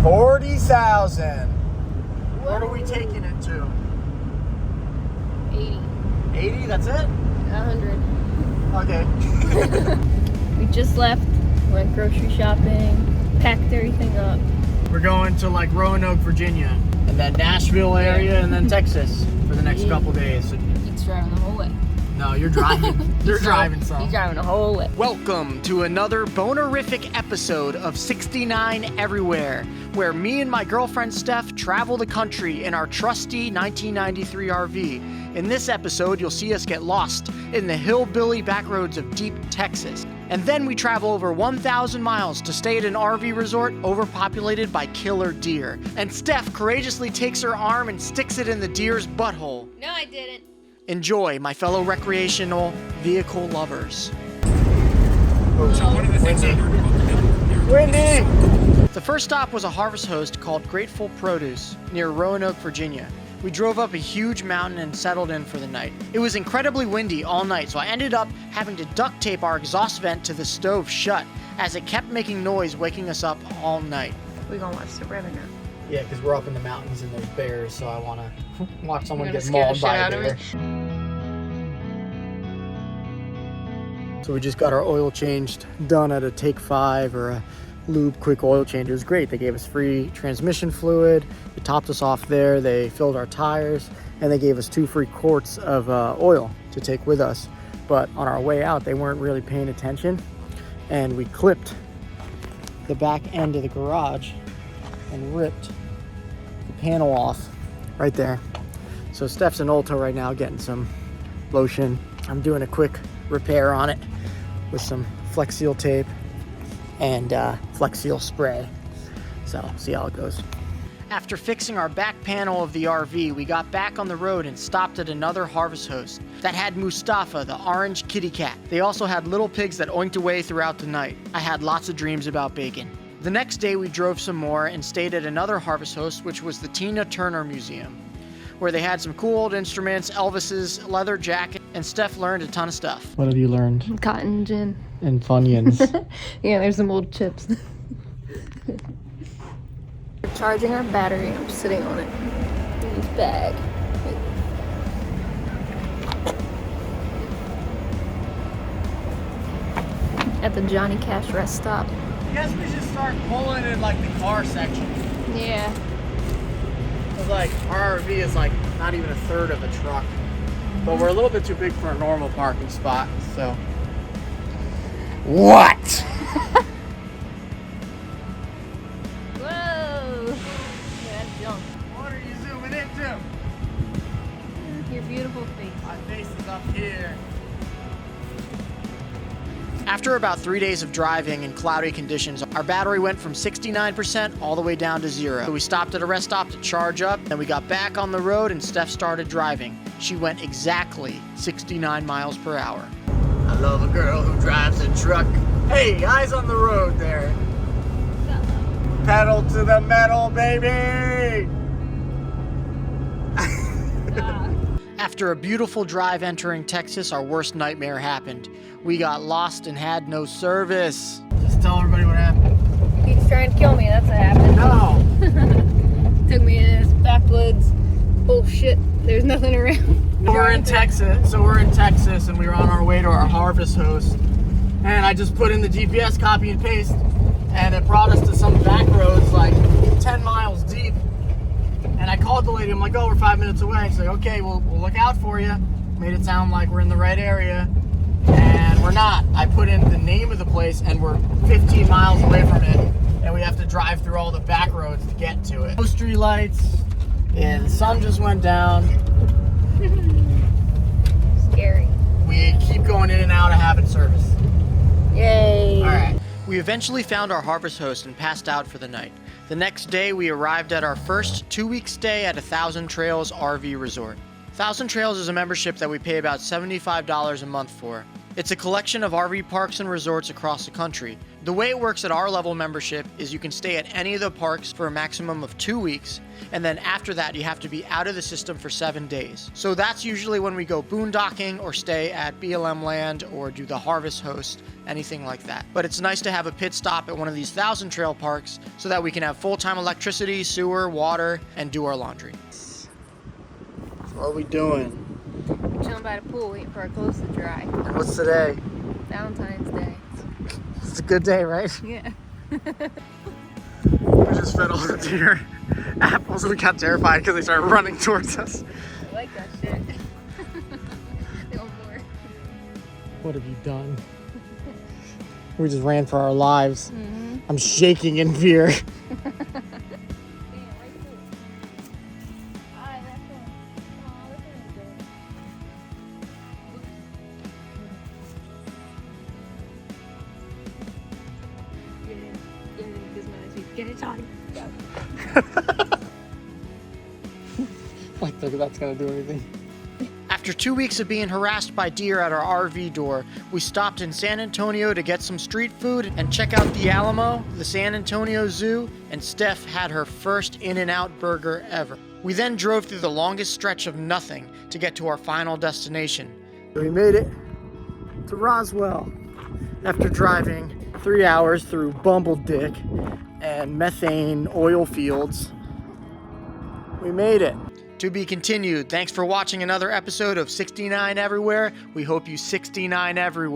40,000. What are we taking it to? 80. 80? That's it? 100. Okay. We just left, went grocery shopping, packed everything up. We're going to like Roanoke, Virginia, and then Nashville area, and then Texas for the next couple days. He's driving the whole way. No, you're driving. You're driving some. He's driving the whole way. Welcome to another bonerific episode of 69 Everywhere, where me and my girlfriend Steph travel the country in our trusty 1993 RV. In this episode, you'll see us get lost in the hillbilly backroads of deep Texas. And then we travel over 1,000 miles to stay at an RV resort overpopulated by killer deer. And Steph courageously takes her arm and sticks it in the deer's butthole. No, I didn't. Enjoy, my fellow recreational vehicle lovers. Windy! The first stop was a harvest host called Grateful Produce near Roanoke, Virginia. We drove up a huge mountain and settled in for the night. It was incredibly windy all night, so I ended up having to duct tape our exhaust vent to the stove shut as it kept making noise, waking us up all night. We're gonna watch the brother now. Yeah, because we're up in the mountains and there's bears, so I want to watch someone get scare the mauled shit by a out of bear. So we just got our oil changed, done at a Take 5 or a lube quick oil change. It was great. They gave us free transmission fluid. They topped us off there. They filled our tires, and they gave us 2 free quarts of oil to take with us. But on our way out, they weren't really paying attention, and we clipped the back end of the garage and ripped the panel off right there. So Steph's in Ulta right now getting some lotion. I'm doing a quick repair on it with some Flex Seal tape and Flex Seal spray. So see how it goes. After fixing our back panel of the RV, we got back on the road and stopped at another harvest host that had Mustafa, the orange kitty cat. They also had little pigs that oinked away throughout the night. I had lots of dreams about bacon. The next day we drove some more and stayed at another harvest host, which was the Tina Turner Museum, where they had some cool old instruments, Elvis's leather jacket, and Steph learned a ton of stuff. What have you learned? Cotton gin. And Funyuns. Yeah, there's some old chips. We're charging our battery. I'm sitting on it in this bag. At the Johnny Cash rest stop. I guess we should start pulling in like the car section. Yeah. It's like our RV is like not even a third of a truck, but we're a little bit too big for a normal parking spot. So what? Whoa! Yeah, that's junk. What are you zooming into? Your beautiful face. My face is up here. After about 3 days of driving in cloudy conditions, our battery went from 69% all the way down to 0. So we stopped at a rest stop to charge up, then we got back on the road and Steph started driving. She went exactly 69 miles per hour. I love a girl who drives a truck. Hey, eyes on the road there. Pedal to the metal, baby! After a beautiful drive entering Texas, our worst nightmare happened. We got lost and had no service. Just tell everybody what happened. He's trying to kill me, that's what happened. No! Took me in this backwoods. Bullshit, there's nothing around. We're in Texas, and we were on our way to our harvest host. And I just put in the GPS copy and paste, and it brought us to some back roads like 10 miles deep. And I called the lady, I'm like, oh, we're 5 minutes away. She's like, okay, we'll look out for you. Made it sound like we're in the right area, and we're not. I put in the name of the place, and we're 15 miles away from it, and we have to drive through all the back roads to get to it. No street lights, and the sun just went down. Scary. We keep going in and out of having service. Yay. All right. We eventually found our harvest host and passed out for the night. The next day, we arrived at our first 2-week stay at a Thousand Trails RV resort. Thousand Trails is a membership that we pay about $75 a month for. It's a collection of RV parks and resorts across the country. The way it works at our level membership is you can stay at any of the parks for a maximum of 2 weeks, and then after that you have to be out of the system for 7 days. So that's usually when we go boondocking or stay at BLM Land or do the Harvest Host, anything like that. But it's nice to have a pit stop at one of these 1,000 trail parks so that we can have full-time electricity, sewer, water, and do our laundry. So what are we doing? We're chilling by the pool waiting for our clothes to dry. And what's today? Valentine's Day. It's a good day, right? Yeah. We just fed all the deer apples. We got terrified because they started running towards us. I like that shit. They want more. What have you done? We just ran for our lives. Mm-hmm. I'm shaking in fear. Get it, Johnny. I think that's gonna do anything. After 2 weeks of being harassed by deer at our RV door, we stopped in San Antonio to get some street food and check out the Alamo, the San Antonio Zoo, and Steph had her first In-N-Out burger ever. We then drove through the longest stretch of nothing to get to our final destination. We made it to Roswell after driving 3 hours through Bumbledick and methane oil fields. We made it. To be continued. Thanks for watching another episode of 69 Everywhere. We hope you 69 everywhere.